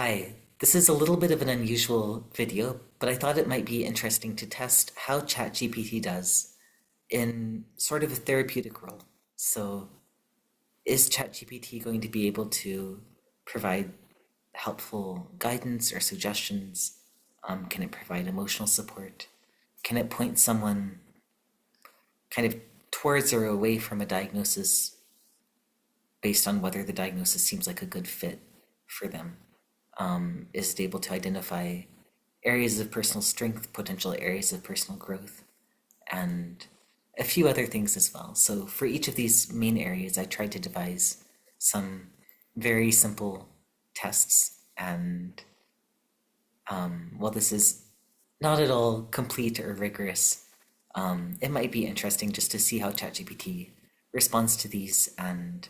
Hi, this is a little bit of an unusual video, but I thought it might be interesting to test how ChatGPT does in sort of a therapeutic role. So, is ChatGPT going to be able to provide helpful guidance or suggestions? Can it provide emotional support? Can it point someone kind of towards or away from a diagnosis based on whether the diagnosis seems like a good fit for them? Is it able to identify areas of personal strength, potential areas of personal growth, and a few other things as well. So for each of these main areas, I tried to devise some very simple tests. And while this is not at all complete or rigorous, it might be interesting just to see how ChatGPT responds to these. And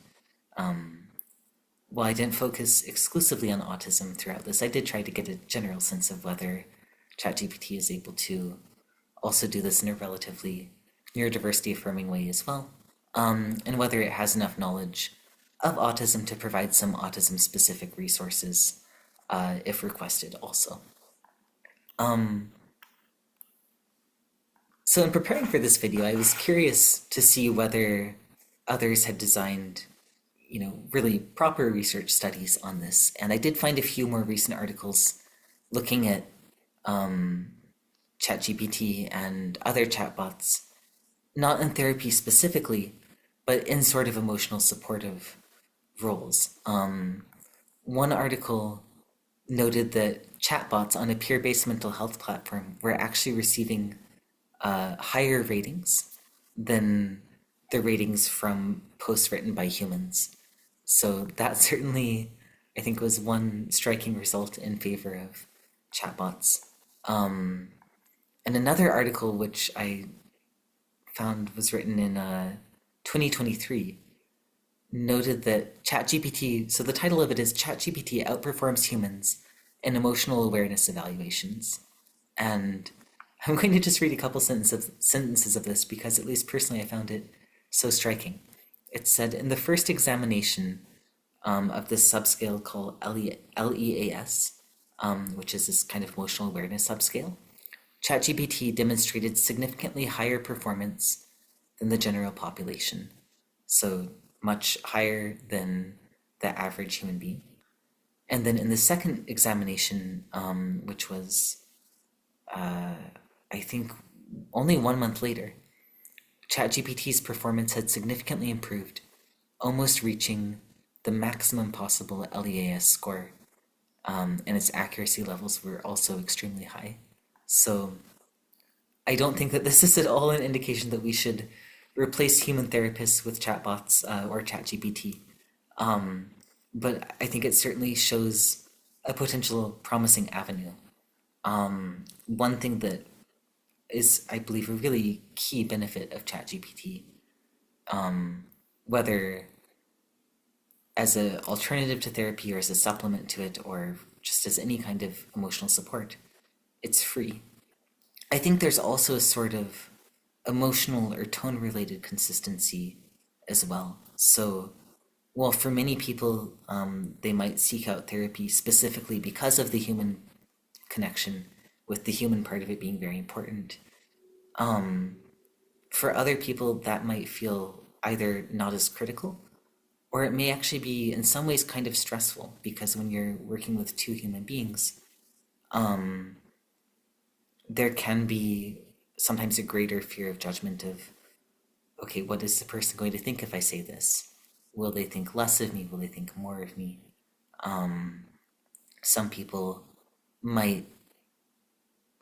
while I didn't focus exclusively on autism throughout this, I did try to get a general sense of whether ChatGPT is able to also do this in a relatively neurodiversity affirming way as well, and whether it has enough knowledge of autism to provide some autism specific resources if requested also. So in preparing for this video, I was curious to see whether others had designed really proper research studies on this. And I did find a few more recent articles looking at ChatGPT and other chatbots, not in therapy specifically, but in sort of emotional supportive roles. One article noted that chatbots on a peer-based mental health platform were actually receiving higher ratings than the ratings from posts written by humans. So that certainly, I think, was one striking result in favor of chatbots. And another article which I found was written in 2023 noted that ChatGPT, so the title of it is ChatGPT Outperforms Humans in Emotional Awareness Evaluations. And I'm going to just read a couple sentences of this because at least personally I found it so striking. It said, in the first examination of this subscale called LEAS, which is this kind of emotional awareness subscale, ChatGPT demonstrated significantly higher performance than the general population, so much higher than the average human being. And then in the second examination, which was, I think, only 1 month later, ChatGPT's performance had significantly improved, almost reaching the maximum possible LEAS score, and its accuracy levels were also extremely high. So I don't think that this is at all an indication that we should replace human therapists with chatbots or ChatGPT. But I think it certainly shows a potential promising avenue. One thing that is, I believe, a really key benefit of ChatGPT, whether as an alternative to therapy or as a supplement to it or just as any kind of emotional support, it's free. I think there's also a sort of emotional or tone related consistency as well. So, well, for many people, they might seek out therapy specifically because of the human connection, with the human part of it being very important. For other people, that might feel either not as critical, or it may actually be in some ways kind of stressful because when you're working with two human beings, there can be sometimes a greater fear of judgment of, okay, what is the person going to think if I say this? Will they think less of me? Will they think more of me? Some people might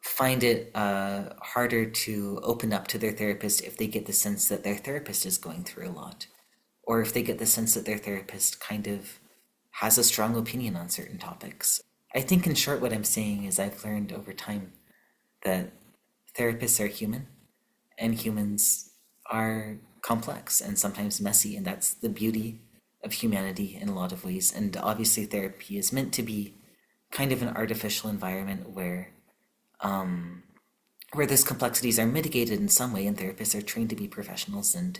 find it harder to open up to their therapist if they get the sense that their therapist is going through a lot, or if they get the sense that their therapist kind of has a strong opinion on certain topics. I think in short what I'm saying is I've learned over time that therapists are human and humans are complex and sometimes messy, and that's the beauty of humanity in a lot of ways. And obviously therapy is meant to be kind of an artificial environment where those complexities are mitigated in some way, and therapists are trained to be professionals, and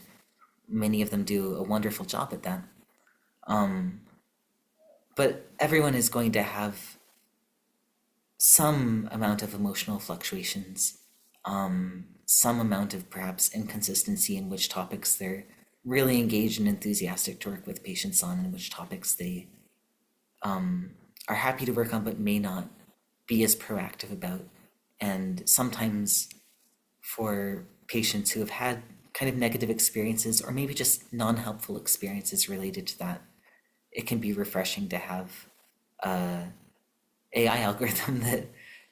many of them do a wonderful job at that. But everyone is going to have some amount of emotional fluctuations, some amount of perhaps inconsistency in which topics they're really engaged and enthusiastic to work with patients on, and which topics they are happy to work on but may not be as proactive about. And sometimes for patients who have had kind of negative experiences or maybe just non-helpful experiences related to that, it can be refreshing to have a AI algorithm that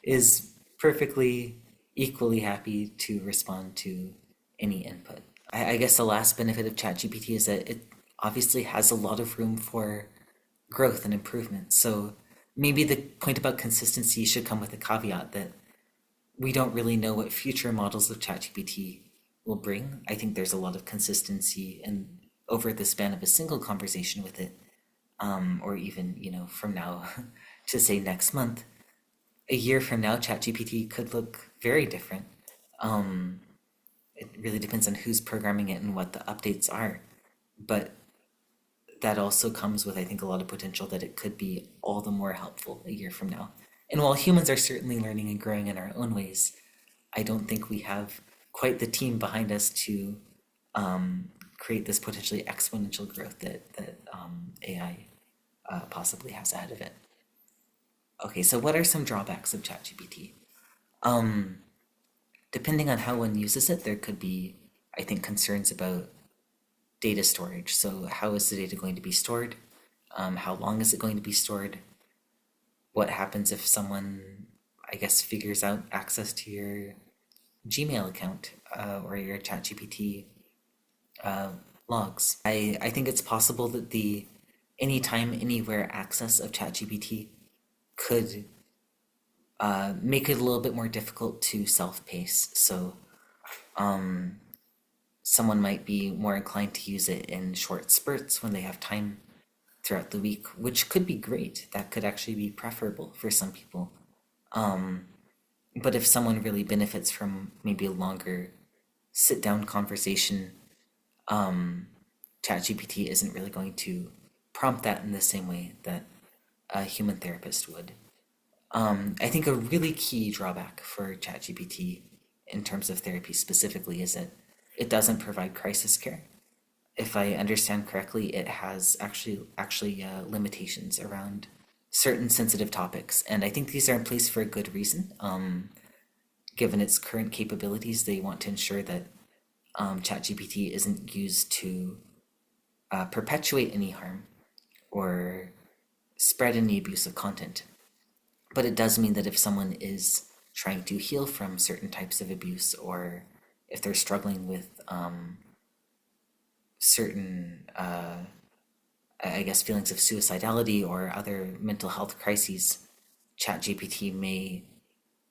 is perfectly equally happy to respond to any input. I guess the last benefit of ChatGPT is that it obviously has a lot of room for growth and improvement. So maybe the point about consistency should come with a caveat that we don't really know what future models of ChatGPT will bring. I think there's a lot of consistency and over the span of a single conversation with it, or even from now to say next month. A year from now, ChatGPT could look very different. It really depends on who's programming it and what the updates are. But that also comes with, I think, a lot of potential that it could be all the more helpful a year from now. And while humans are certainly learning and growing in our own ways, I don't think we have quite the team behind us to create this potentially exponential growth that AI possibly has ahead of it. Okay, so what are some drawbacks of ChatGPT? Depending on how one uses it, there could be, I think, concerns about data storage. So how is the data going to be stored? How long is it going to be stored? What happens if someone, I guess, figures out access to your Gmail account or your ChatGPT logs? I think it's possible that the anytime, anywhere access of ChatGPT could make it a little bit more difficult to self-pace. So someone might be more inclined to use it in short spurts when they have time throughout the week, which could be great. That could actually be preferable for some people. But if someone really benefits from maybe a longer sit-down conversation, ChatGPT isn't really going to prompt that in the same way that a human therapist would. I think a really key drawback for ChatGPT in terms of therapy specifically is that it doesn't provide crisis care. If I understand correctly, it has actually limitations around certain sensitive topics, and I think these are in place for a good reason. Given its current capabilities, they want to ensure that ChatGPT isn't used to perpetuate any harm or spread any abusive content. But it does mean that if someone is trying to heal from certain types of abuse, or if they're struggling with certain, I guess, feelings of suicidality or other mental health crises, ChatGPT may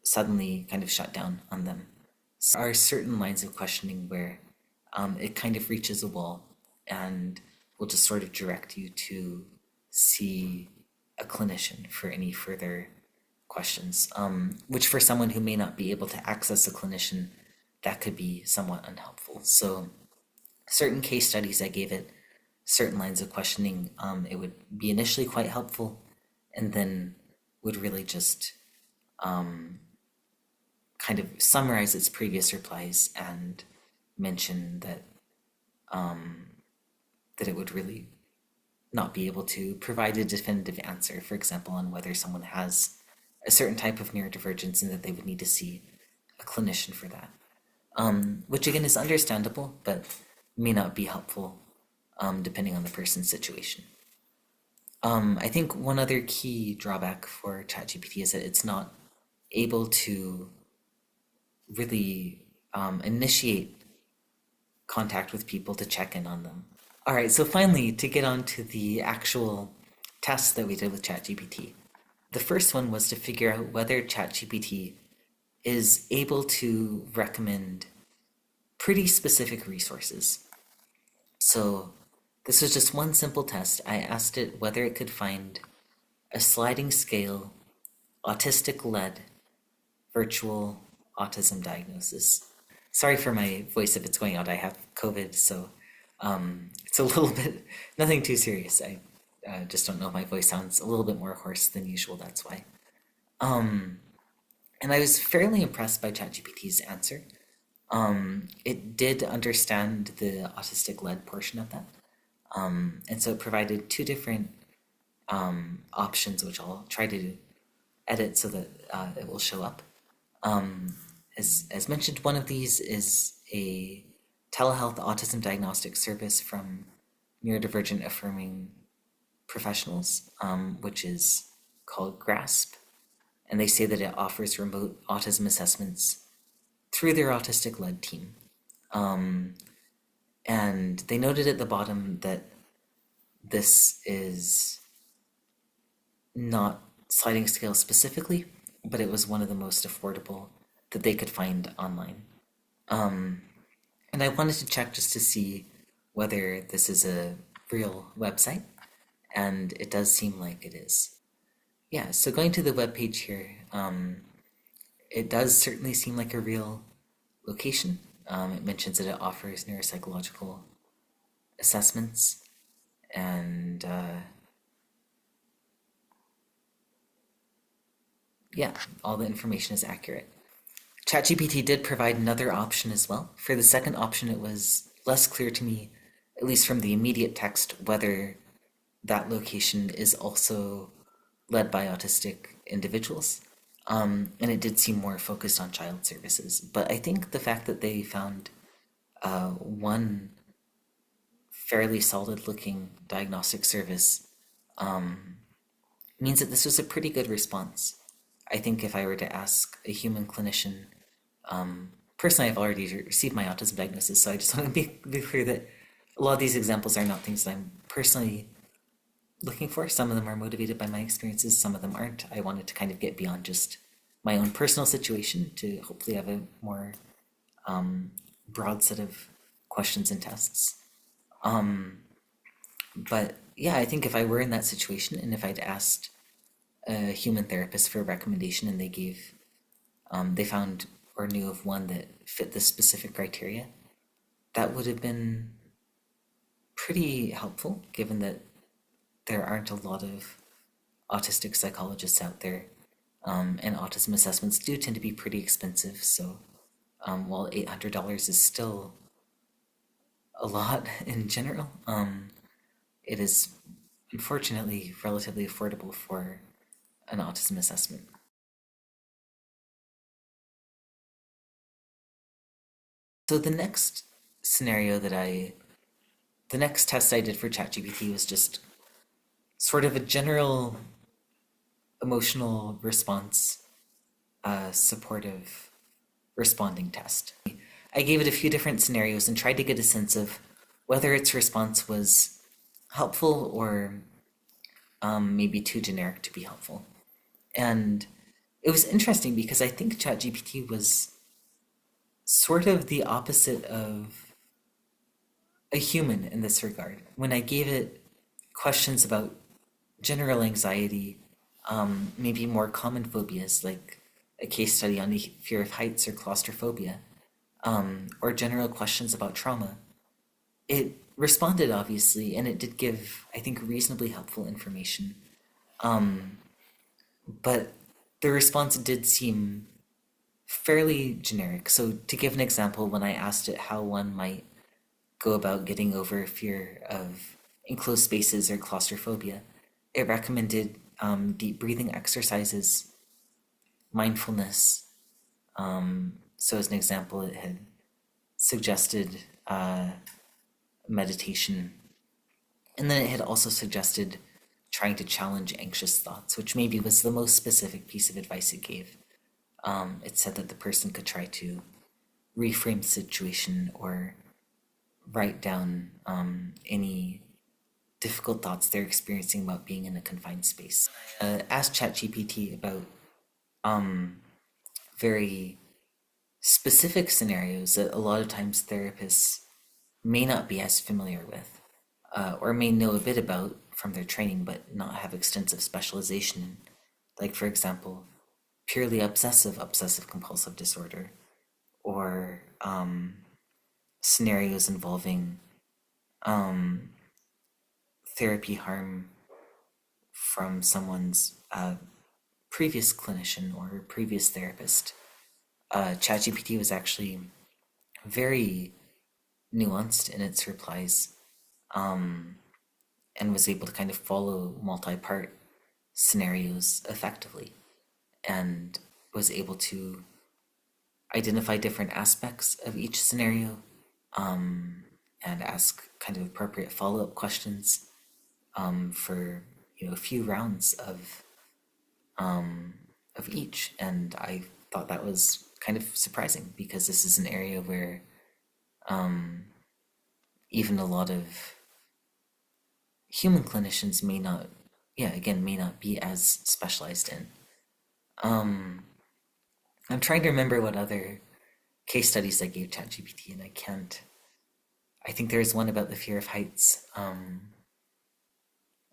suddenly kind of shut down on them. So there are certain lines of questioning where it kind of reaches a wall and will just sort of direct you to see a clinician for any further questions, which for someone who may not be able to access a clinician, that could be somewhat unhelpful. So certain case studies I gave it, certain lines of questioning, it would be initially quite helpful and then would really just kind of summarize its previous replies and mention that that it would really not be able to provide a definitive answer, for example, on whether someone has a certain type of neurodivergence and that they would need to see a clinician for that. Which again is understandable, but may not be helpful depending on the person's situation. I think one other key drawback for ChatGPT is that it's not able to really initiate contact with people to check in on them. All right, so finally, to get on to the actual tests that we did with ChatGPT. The first one was to figure out whether ChatGPT is able to recommend pretty specific resources. So this was just one simple test. I asked it whether it could find a sliding scale, autistic-led virtual autism diagnosis. Sorry for my voice if it's going out. I have COVID, so it's a little bit, nothing too serious. I just don't know if my voice sounds a little bit more hoarse than usual, that's why. And I was fairly impressed by ChatGPT's answer. It did understand the autistic-led portion of that. And so it provided two different options, which I'll try to edit so that it will show up. As mentioned, one of these is a telehealth autism diagnostic service from neurodivergent affirming professionals, which is called GRASP. And they say that it offers remote autism assessments through their autistic led team. And they noted at the bottom that this is not sliding scale specifically, but it was one of the most affordable that they could find online. And I wanted to check just to see whether this is a real website, and it does seem like it is. Yeah, so going to the webpage here, it does certainly seem like a real location. It mentions that it offers neuropsychological assessments, and yeah, all the information is accurate. ChatGPT did provide another option as well. For the second option, it was less clear to me, at least from the immediate text, whether that location is also led by autistic individuals. And it did seem more focused on child services. But I think the fact that they found one fairly solid looking diagnostic service means that this was a pretty good response. I think if I were to ask a human clinician, personally, I've already received my autism diagnosis, so I just want to be clear that a lot of these examples are not things that I'm personally looking for. Some of them are motivated by my experiences, some of them aren't. I wanted to kind of get beyond just my own personal situation to hopefully have a more broad set of questions and tests. But yeah, I think if I were in that situation and if I'd asked a human therapist for a recommendation and they found or knew of one that fit this specific criteria, that would have been pretty helpful given that there aren't a lot of autistic psychologists out there. And autism assessments do tend to be pretty expensive. So while $800 is still a lot in general, it is unfortunately relatively affordable for an autism assessment. So the next test I did for ChatGPT was just sort of a general emotional response, supportive responding test. I gave it a few different scenarios and tried to get a sense of whether its response was helpful or maybe too generic to be helpful. And it was interesting because I think ChatGPT was sort of the opposite of a human in this regard. When I gave it questions about general anxiety, maybe more common phobias like a case study on the fear of heights or claustrophobia, or general questions about trauma, it responded obviously, and it did give, I think, reasonably helpful information. But the response did seem fairly generic. So, to give an example, when I asked it how one might go about getting over fear of enclosed spaces or claustrophobia, it recommended deep breathing exercises, mindfulness. So, as an example, it had suggested meditation, and then it had also suggested trying to challenge anxious thoughts, which maybe was the most specific piece of advice it gave. It said that the person could try to reframe the situation or write down any difficult thoughts they're experiencing about being in a confined space. Ask ChatGPT about very specific scenarios that a lot of times therapists may not be as familiar with, or may know a bit about from their training but not have extensive specialization in. Like, for example, purely obsessive compulsive disorder, or scenarios involving therapy harm from someone's previous clinician or previous therapist, ChatGPT was actually very nuanced in its replies, and was able to kind of follow multi-part scenarios effectively, and was able to identify different aspects of each scenario, and ask kind of appropriate follow-up questions, for a few rounds of each. And I thought that was kind of surprising because this is an area where even a lot of human clinicians may not, yeah, again, may not be as specialized in. I'm trying to remember what other case studies I gave ChatGPT, and I can't. I think there's one about the fear of heights.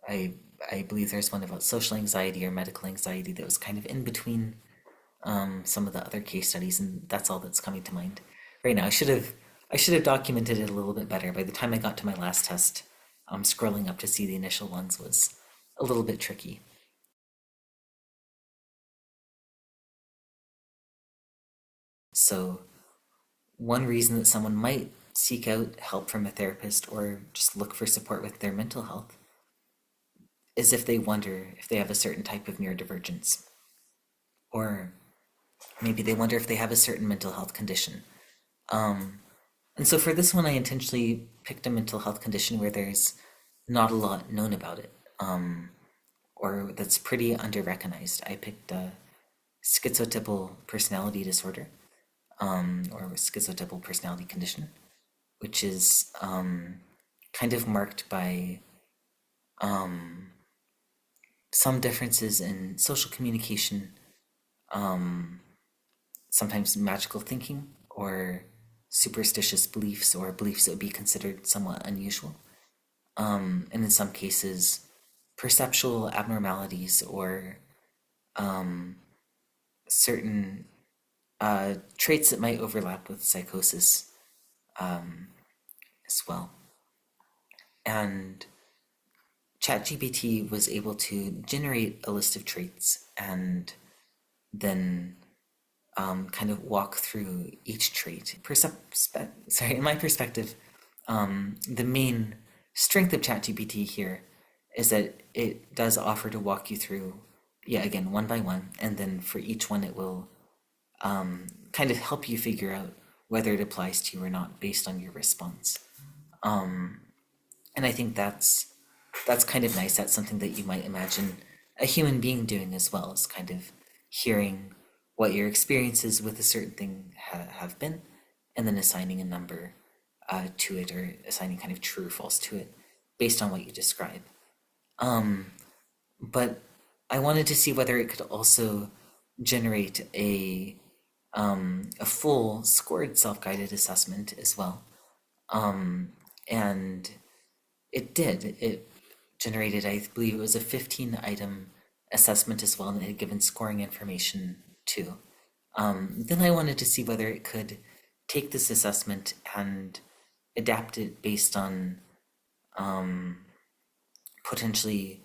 I I believe there's one about social anxiety or medical anxiety that was kind of in between some of the other case studies, and that's all that's coming to mind right now. I should have documented it a little bit better. By the time I got to my last test, scrolling up to see the initial ones was a little bit tricky. So one reason that someone might seek out help from a therapist or just look for support with their mental health is if they wonder if they have a certain type of neurodivergence, or maybe they wonder if they have a certain mental health condition. And so for this one, I intentionally picked a mental health condition where there's not a lot known about it, or that's pretty under-recognized. I picked a schizotypal personality disorder, or schizotypal personality condition, which is kind of marked by some differences in social communication, sometimes magical thinking, or superstitious beliefs, or beliefs that would be considered somewhat unusual. And in some cases, perceptual abnormalities or certain traits that might overlap with psychosis as well. And ChatGPT was able to generate a list of traits and then kind of walk through each trait. In my perspective, the main strength of ChatGPT here is that it does offer to walk you through, yeah, again, one by one, and then for each one it will kind of help you figure out whether it applies to you or not based on your response. And I think that's kind of nice. That's something that you might imagine a human being doing as well, is kind of hearing what your experiences with a certain thing have been, and then assigning a number to it, or assigning kind of true or false to it based on what you describe. But I wanted to see whether it could also generate a full scored self-guided assessment as well. And it did. It generated, I believe it was a 15-item assessment as well, and it had given scoring information too. Then I wanted to see whether it could take this assessment and adapt it based on potentially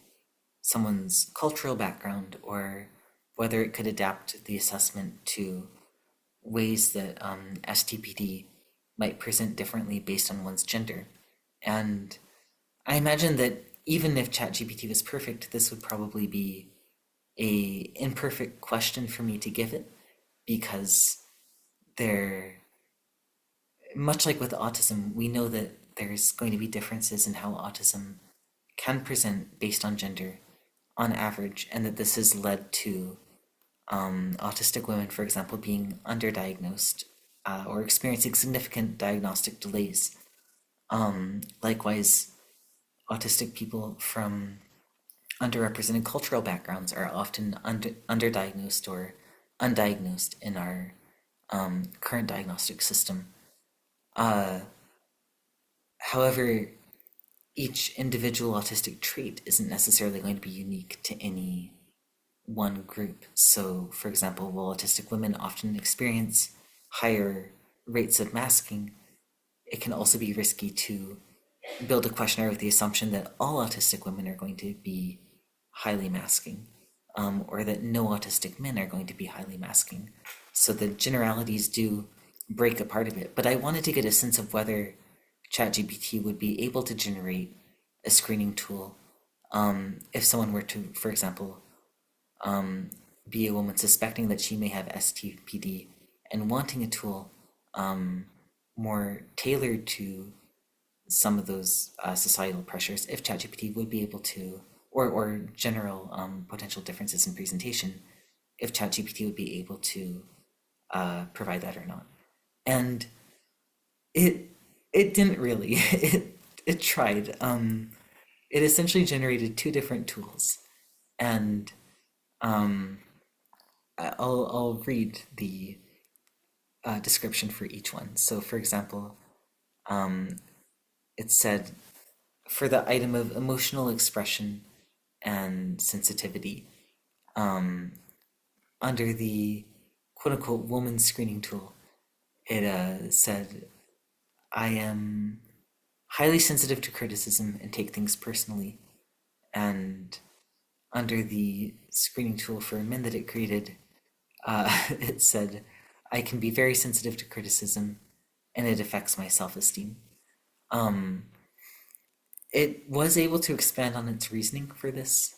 someone's cultural background, or whether it could adapt the assessment to ways that STPD might present differently based on one's gender. And I imagine that even if ChatGPT was perfect, this would probably be a imperfect question for me to give it, because there, much like with autism, we know that there's going to be differences in how autism can present based on gender on average, and that this has led to autistic women, for example, being underdiagnosed, or experiencing significant diagnostic delays. Likewise, autistic people from underrepresented cultural backgrounds are often underdiagnosed or undiagnosed in our current diagnostic system. However, each individual autistic trait isn't necessarily going to be unique to any one group. So, for example, while autistic women often experience higher rates of masking, it can also be risky to build a questionnaire with the assumption that all autistic women are going to be highly masking. or that no autistic men are going to be highly masking. So the generalities do break apart a bit. But I wanted to get a sense of whether ChatGPT would be able to generate a screening tool if someone were to, for example, be a woman suspecting that she may have STPD and wanting a tool more tailored to some of those societal pressures, if ChatGPT would be able to, or general potential differences in presentation, if ChatGPT would be able to provide that or not. And it it didn't really. It tried. It essentially generated two different tools, and I'll read the description for each one. So, for example, it said for the item of emotional expression and sensitivity, under the quote unquote woman screening tool, it said, I am highly sensitive to criticism and take things personally. And under the screening tool for men that it created, it said, I can be very sensitive to criticism and it affects my self esteem. It was able to expand on its reasoning for this.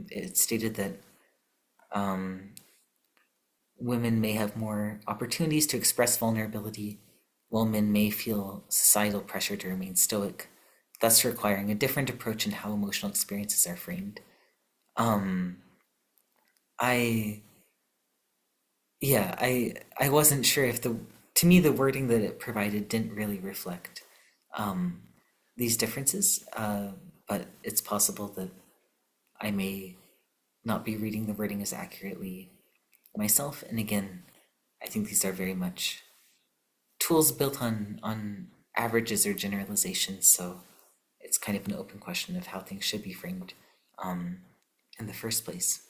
It stated that women may have more opportunities to express vulnerability, while men may feel societal pressure to remain stoic, thus requiring a different approach in how emotional experiences are framed. I Yeah, I wasn't sure if the to me the wording that it provided didn't really reflect these differences, but it's possible that I may not be reading the wording as accurately myself. And again, I think these are very much tools built on averages or generalizations, so it's kind of an open question of how things should be framed in the first place.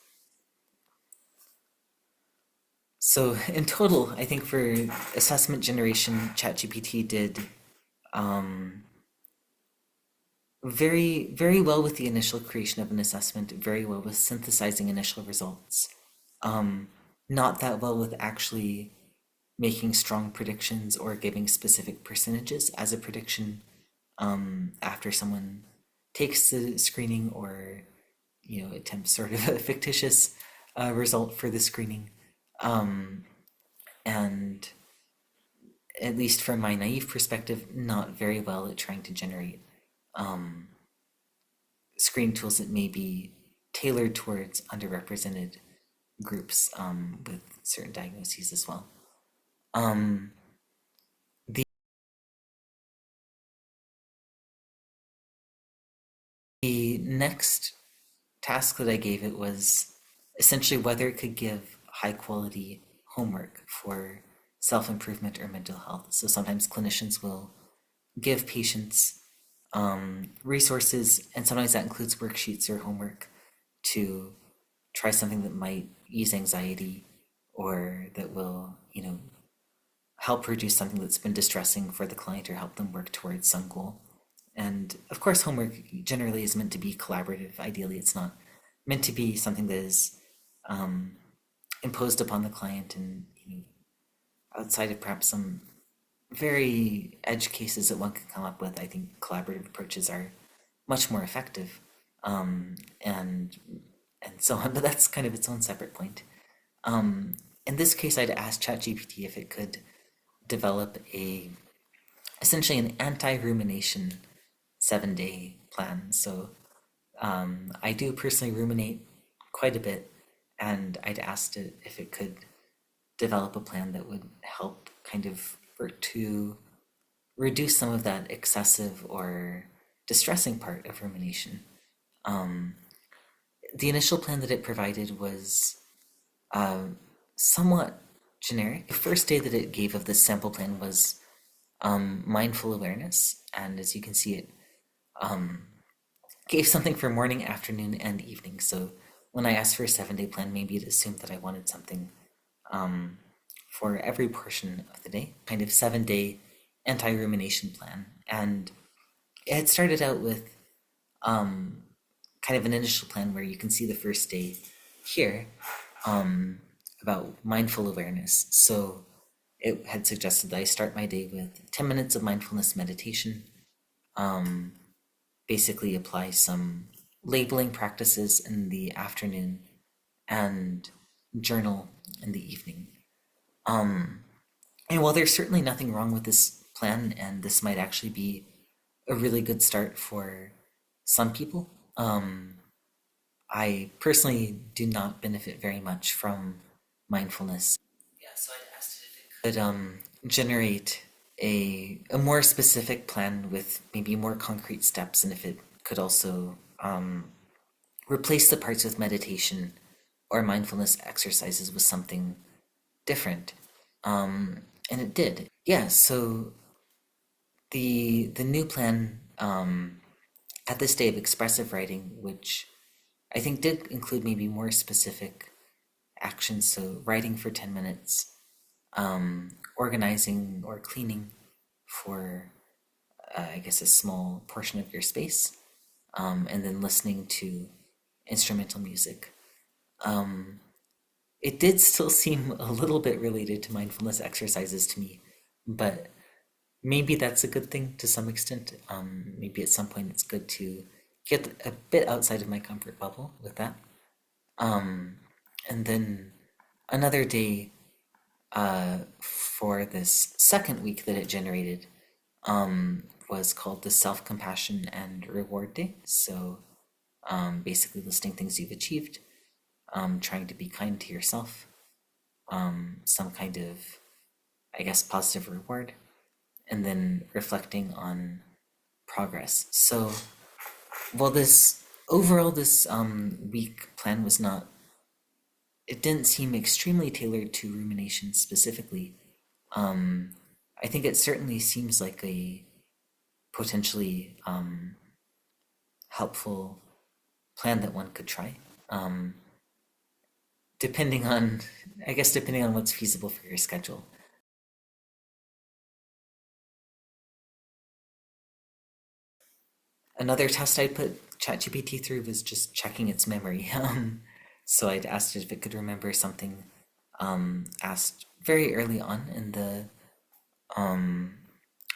So in total, I think for assessment generation, ChatGPT did very well with the initial creation of an assessment, very well with synthesizing initial results. Not that well with actually making strong predictions or giving specific percentages as a prediction after someone takes the screening or attempts sort of a fictitious result for the screening. And at least from my naive perspective, not very well at trying to generate screen tools that may be tailored towards underrepresented groups with certain diagnoses as well. The, the next task that I gave it was essentially whether it could give high quality homework for self improvement or mental health. So sometimes clinicians will give patients resources, and sometimes that includes worksheets or homework to try something that might ease anxiety or that will, help reduce something that's been distressing for the client or help them work towards some goal. And of course, homework generally is meant to be collaborative. Ideally, it's not meant to be something that is imposed upon the client and outside of perhaps some very edge cases that one can come up with. I think collaborative approaches are much more effective, and so on. But that's kind of its own separate point. In this case, I'd asked ChatGPT if it could develop a essentially an anti-rumination 7-day plan. So I do personally ruminate quite a bit, and I'd asked it if it could develop a plan that would help kind of work to reduce some of that excessive or distressing part of rumination. The initial plan that it provided was somewhat generic. The first day that it gave of this sample plan was mindful awareness, and as you can see, it gave something for morning, afternoon, and evening. So when I asked for a 7-day plan, maybe it assumed that I wanted something for every portion of the day, kind of 7-day anti-rumination plan. And it had started out with kind of an initial plan where you can see the first day here about mindful awareness. So it had suggested that I start my day with 10 minutes of mindfulness meditation, basically apply some labeling practices in the afternoon, and journal in the evening. And while there's certainly nothing wrong with this plan, and this might actually be a really good start for some people, I personally do not benefit very much from mindfulness. Yeah, so I'd asked it if it could generate a more specific plan with maybe more concrete steps, and if it could also replace the parts with meditation or mindfulness exercises with something different. And it did. Yeah, so the new plan had this day of expressive writing, which I think did include maybe more specific actions. So writing for 10 minutes, organizing or cleaning for, I guess, a small portion of your space, and then listening to instrumental music. It did still seem a little bit related to mindfulness exercises to me, but maybe that's a good thing to some extent. Maybe at some point it's good to get a bit outside of my comfort bubble with that. And then another day for this second week that it generated was called the Self-Compassion and Reward Day. So basically listing things you've achieved, trying to be kind to yourself, some kind of, I guess, positive reward, and then reflecting on progress. So, well, this overall, this week plan was not, it didn't seem extremely tailored to rumination specifically. I think it certainly seems like a potentially helpful plan that one could try. Depending on, I guess, depending on what's feasible for your schedule. Another test I put ChatGPT through was just checking its memory. So I'd asked it if it could remember something asked very early on in the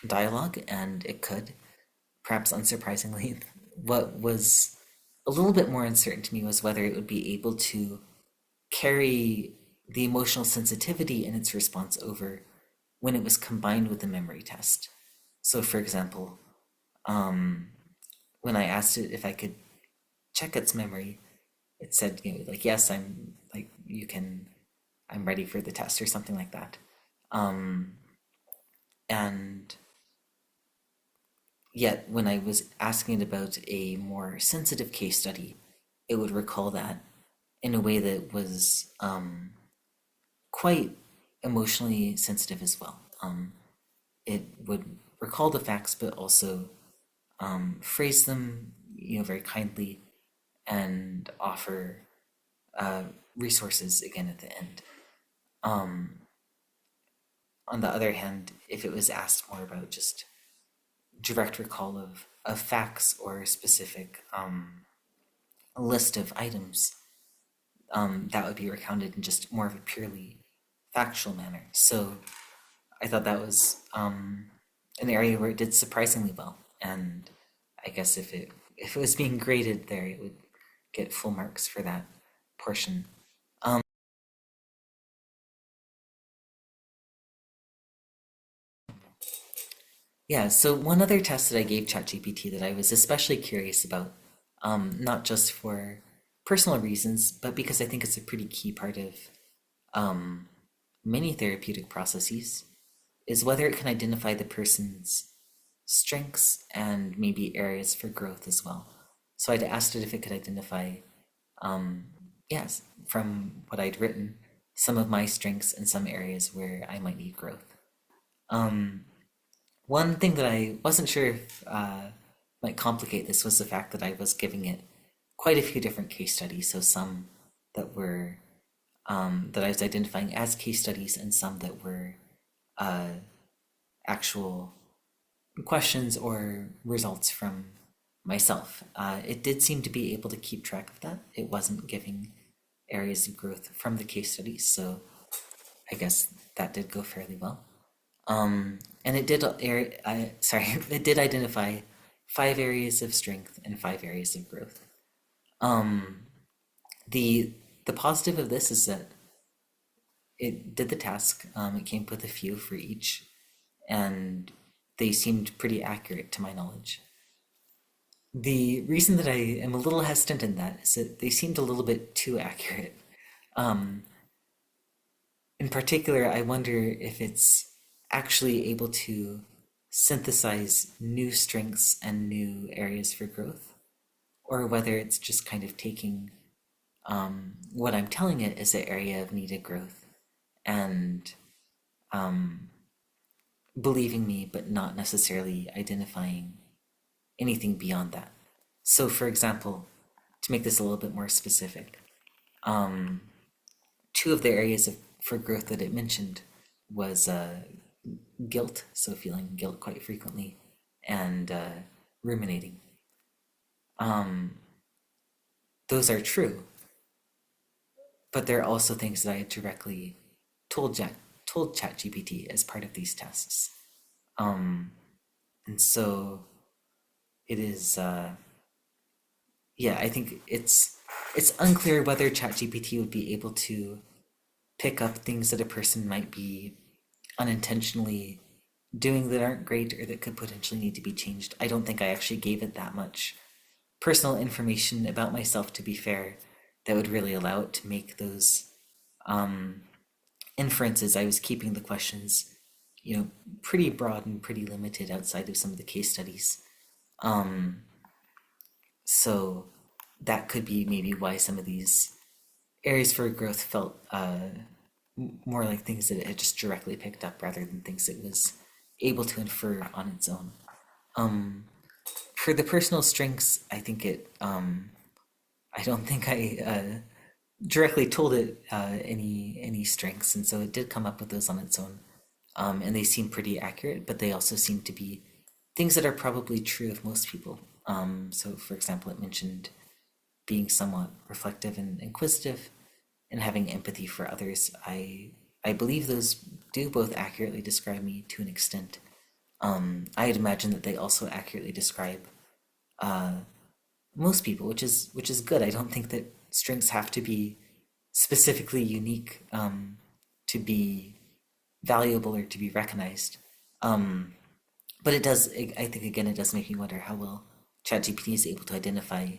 dialogue, and it could. Perhaps unsurprisingly, what was a little bit more uncertain to me was whether it would be able to carry the emotional sensitivity in its response over when it was combined with the memory test. So, for example, when I asked it if I could check its memory, it said, like, yes, I'm like, you can, I'm ready for the test or something like that. And yet, when I was asking it about a more sensitive case study, it would recall that in a way that was quite emotionally sensitive as well. It would recall the facts, but also phrase them, very kindly, and offer resources again at the end. On the other hand, if it was asked more about just direct recall of facts or a specific list of items, that would be recounted in just more of a purely factual manner. So I thought that was an area where it did surprisingly well, and I guess if it was being graded there, it would get full marks for that portion. Yeah, so one other test that I gave ChatGPT that I was especially curious about, not just for personal reasons, but because I think it's a pretty key part of many therapeutic processes, is whether it can identify the person's strengths and maybe areas for growth as well. So I'd asked it if it could identify, yes, from what I'd written, some of my strengths and some areas where I might need growth. One thing that I wasn't sure if might complicate this was the fact that I was giving it quite a few different case studies. So some that were that I was identifying as case studies, and some that were actual questions or results from myself. It did seem to be able to keep track of that. It wasn't giving areas of growth from the case studies, so I guess that did go fairly well. And it did, it did identify 5 areas of strength and 5 areas of growth. The the positive of this is that it did the task. It came up with a few for each, and they seemed pretty accurate to my knowledge. The reason that I am a little hesitant in that is that they seemed a little bit too accurate. Um, in particular, I wonder if it's actually able to synthesize new strengths and new areas for growth, or whether it's just kind of taking what I'm telling it as an area of needed growth and believing me, but not necessarily identifying anything beyond that. So, for example, to make this a little bit more specific, 2 of the areas for growth that it mentioned was guilt, so feeling guilt quite frequently, and ruminating. Those are true, but they're also things that I had directly told ChatGPT as part of these tests. And so it is, yeah, I think it's unclear whether ChatGPT would be able to pick up things that a person might be unintentionally doing that aren't great or that could potentially need to be changed. I don't think I actually gave it that much personal information about myself, to be fair, that would really allow it to make those inferences. I was keeping the questions, pretty broad and pretty limited outside of some of the case studies. So that could be maybe why some of these areas for growth felt more like things that it had just directly picked up rather than things it was able to infer on its own. For the personal strengths, I think I don't think I directly told it any strengths, and so it did come up with those on its own. And they seem pretty accurate, but they also seem to be things that are probably true of most people. So, for example, it mentioned being somewhat reflective and inquisitive and having empathy for others. I believe those do both accurately describe me to an extent. I'd imagine that they also accurately describe most people, which is good. I don't think that strengths have to be specifically unique to be valuable or to be recognized. But it does. I think again, it does make me wonder how well ChatGPT is able to identify,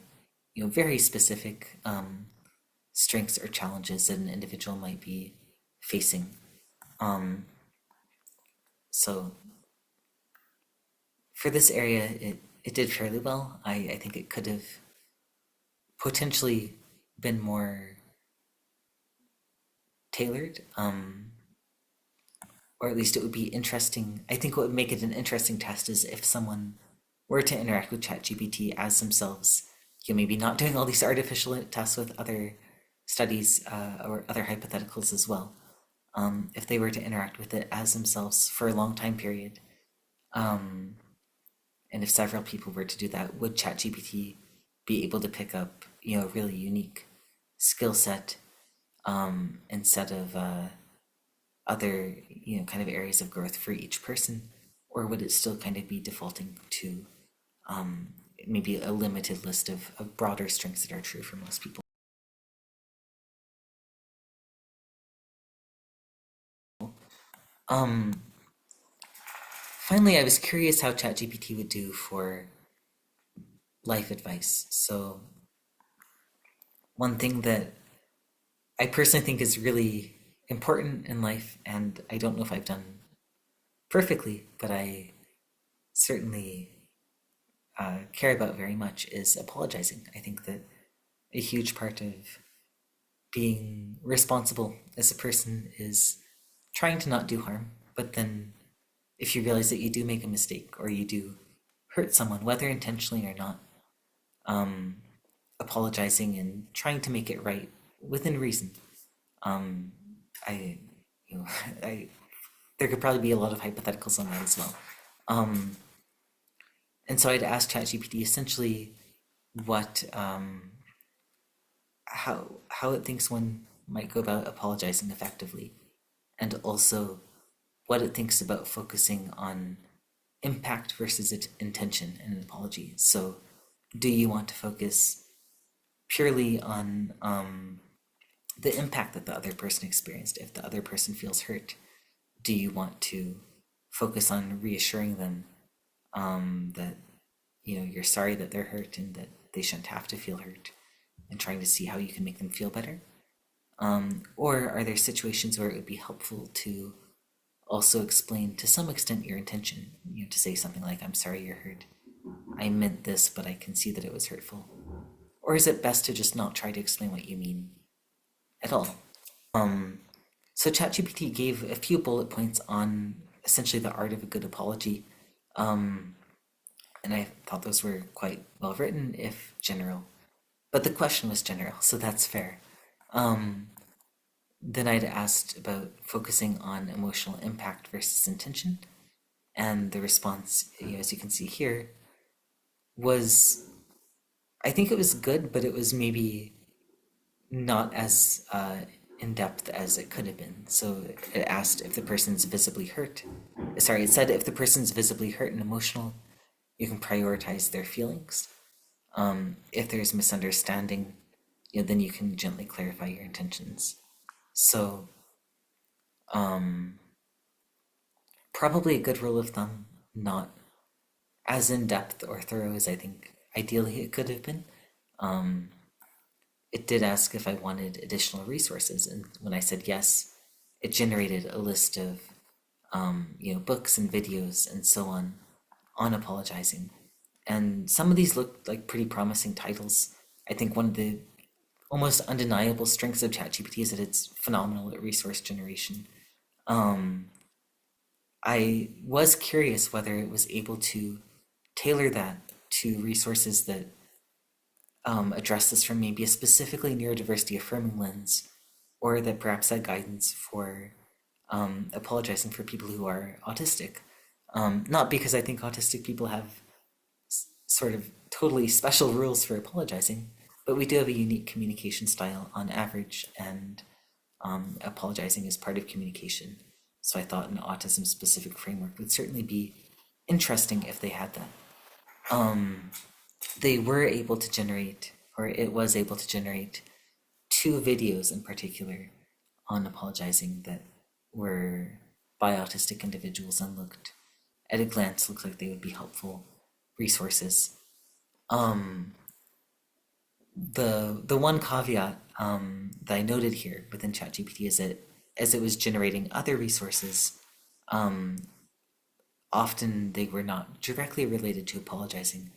very specific strengths or challenges that an individual might be facing. So for this area, it did fairly well. I think it could have potentially been more tailored, or at least it would be interesting. I think what would make it an interesting test is if someone were to interact with ChatGPT as themselves, maybe not doing all these artificial tests with other studies or other hypotheticals as well. If they were to interact with it as themselves for a long time period, and if several people were to do that, would ChatGPT be able to pick up, a really unique skill set instead of other, kind of areas of growth for each person, or would it still kind of be defaulting to maybe a limited list of broader strengths that are true for most people? Um, Finally, I was curious how ChatGPT would do for life advice. So one thing that I personally think is really important in life, and I don't know if I've done perfectly, but I certainly care about very much, is apologizing. I think that a huge part of being responsible as a person is trying to not do harm, but then if you realize that you do make a mistake or you do hurt someone, whether intentionally or not, apologizing and trying to make it right within reason. I, I, there could probably be a lot of hypotheticals on that as well. And so I'd ask ChatGPT essentially what, how it thinks one might go about apologizing effectively, and also what it thinks about focusing on impact versus intention in an apology. So, do you want to focus purely on the impact that the other person experienced? If the other person feels hurt, do you want to focus on reassuring them that you're sorry that they're hurt and that they shouldn't have to feel hurt, and trying to see how you can make them feel better? Or are there situations where it would be helpful to also explain to some extent your intention? To say something like, "I'm sorry you're hurt. I meant this, but I can see that it was hurtful." Or is it best to just not try to explain what you mean at all? So ChatGPT gave a few bullet points on essentially the art of a good apology, and I thought those were quite well written, if general. But the question was general, so that's fair. Then I'd asked about focusing on emotional impact versus intention, and the response, as you can see here, was, I think it was good, but it was maybe not as in depth as it could have been. So it asked if the person's visibly hurt. Sorry, it said if the person's visibly hurt and emotional, you can prioritize their feelings. If there's misunderstanding, then you can gently clarify your intentions. So, probably a good rule of thumb, not as in depth or thorough as I think ideally it could have been. It did ask if I wanted additional resources, and when I said yes, it generated a list of books and videos and so on apologizing. And some of these looked like pretty promising titles. I think one of the almost undeniable strengths of ChatGPT is that it's phenomenal at resource generation. I was curious whether it was able to tailor that to resources that address this from maybe a specifically neurodiversity affirming lens, or that perhaps had guidance for apologizing for people who are autistic. Not because I think autistic people have sort of totally special rules for apologizing, but we do have a unique communication style on average, and apologizing is part of communication. So I thought an autism specific framework would certainly be interesting if they had that. They were able to generate, or it was able to generate, two videos in particular on apologizing that were by autistic individuals and looked, at a glance, looked like they would be helpful resources. The one caveat that I noted here within ChatGPT is that as it was generating other resources, often they were not directly related to apologizing.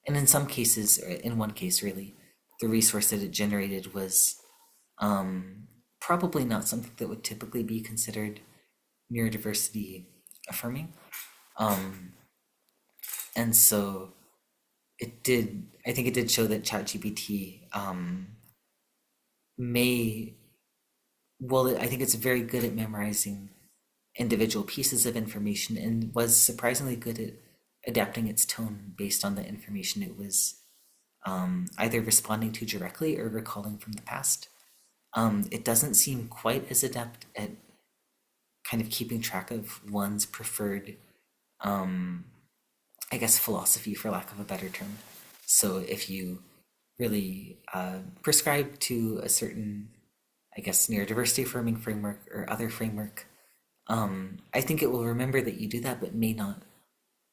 And in some cases, or in one case really, the resource that it generated was probably not something that would typically be considered neurodiversity affirming. And so I think it did show that ChatGPT I think it's very good at memorizing individual pieces of information, and was surprisingly good at adapting its tone based on the information it was either responding to directly or recalling from the past. It doesn't seem quite as adept at kind of keeping track of one's preferred, I guess, philosophy, for lack of a better term. So if you really prescribe to a certain, I guess, neurodiversity affirming framework or other framework, I think it will remember that you do that, but may not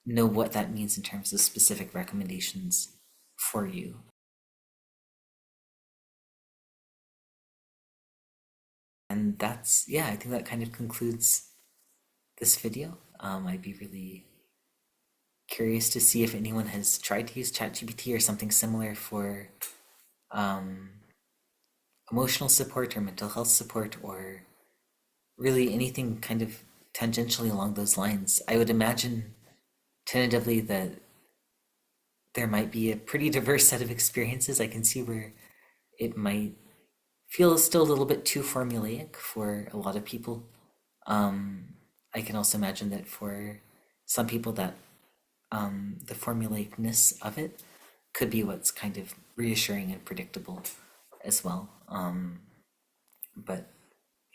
know what that means in terms of specific recommendations for you. And that's, yeah, I think that kind of concludes this video. I'd be really curious to see if anyone has tried to use ChatGPT or something similar for emotional support or mental health support, or really anything kind of tangentially along those lines. I would imagine tentatively that there might be a pretty diverse set of experiences. I can see where it might feel still a little bit too formulaic for a lot of people. I can also imagine that for some people that the formulaicness of it could be what's kind of reassuring and predictable. as well. But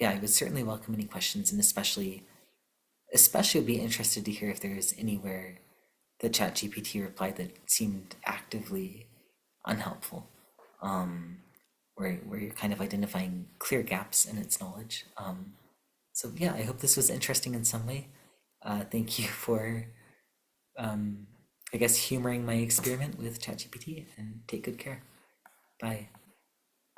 yeah, I would certainly welcome any questions, and especially would be interested to hear if there's anywhere the ChatGPT replied that seemed actively unhelpful, where you're kind of identifying clear gaps in its knowledge. So yeah, I hope this was interesting in some way. Thank you for, I guess, humoring my experiment with ChatGPT, and take good care. Bye.